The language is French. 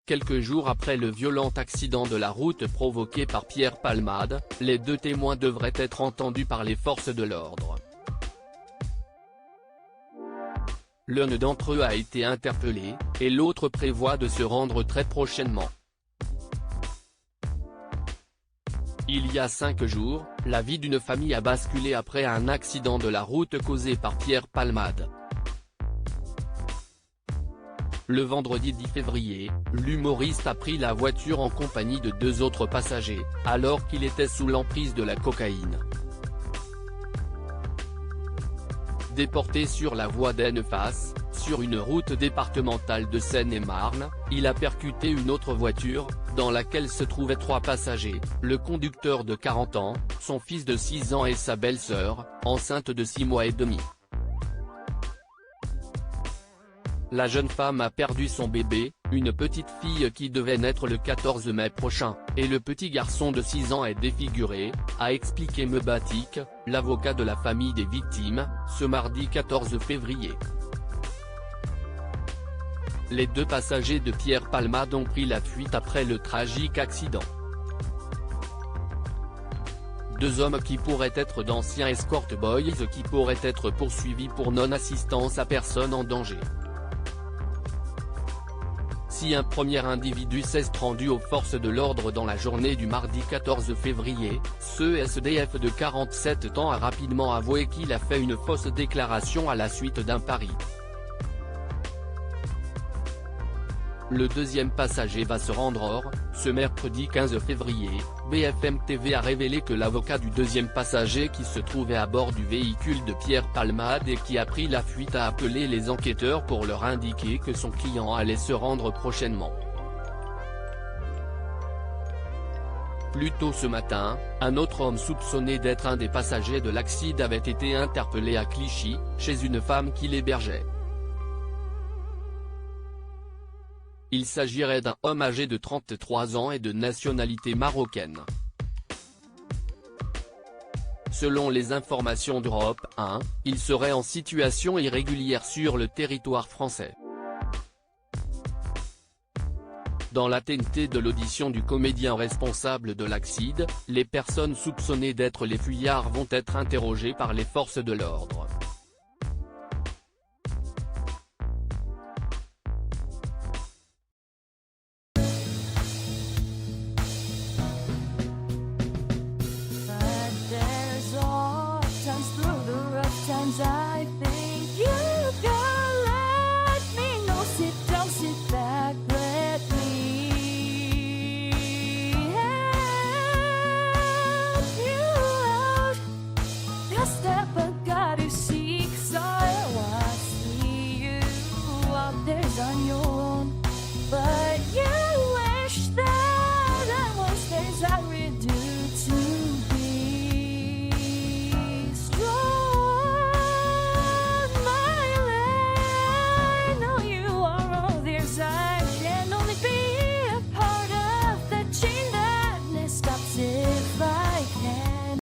Quelques jours après le violent accident de la route provoqué par Pierre Palmade, les deux témoins devraient être entendus par les forces de l'ordre. L'un d'entre eux a été interpellé, et l'autre prévoit de se rendre très prochainement. Il y a 5 jours, la vie d'une famille a basculé après un accident de la route causé par Pierre Palmade. Le vendredi 10 février, l'humoriste a pris la voiture en compagnie de 2 autres passagers, alors qu'il était sous l'emprise de la cocaïne. Déporté sur la voie d'Ennefasse, sur une route départementale de Seine-et-Marne, il a percuté une autre voiture, dans laquelle se trouvaient 3 passagers, le conducteur de 40 ans, son fils de 6 ans et sa belle-sœur, enceinte de 6 mois et demi. La jeune femme a perdu son bébé, une petite fille qui devait naître le 14 mai prochain, et le petit garçon de 6 ans est défiguré, a expliqué Mebatik, l'avocat de la famille des victimes, ce mardi 14 février. Les 2 passagers de Pierre Palmade ont pris la fuite après le tragique accident. 2 hommes qui pourraient être d'anciens escort boys qui pourraient être poursuivis pour non-assistance à personne en danger. Si un premier individu s'est rendu aux forces de l'ordre dans la journée du mardi 14 février, ce SDF de 47 ans a rapidement avoué qu'il a fait une fausse déclaration à la suite d'un pari. Le deuxième passager va se rendre or, ce mercredi 15 février, BFM TV a révélé que l'avocat du deuxième passager qui se trouvait à bord du véhicule de Pierre Palmade et qui a pris la fuite a appelé les enquêteurs pour leur indiquer que son client allait se rendre prochainement. Plus tôt ce matin, un autre homme soupçonné d'être un des passagers de l'accident avait été interpellé à Clichy, chez une femme qui l'hébergeait. Il s'agirait d'un homme âgé de 33 ans et de nationalité marocaine. Selon les informations d'Europe 1, il serait en situation irrégulière sur le territoire français. Dans la TNT de l'audition du comédien responsable de l'accident, les personnes soupçonnées d'être les fuyards vont être interrogées par les forces de l'ordre. But there's all times through the rough times I think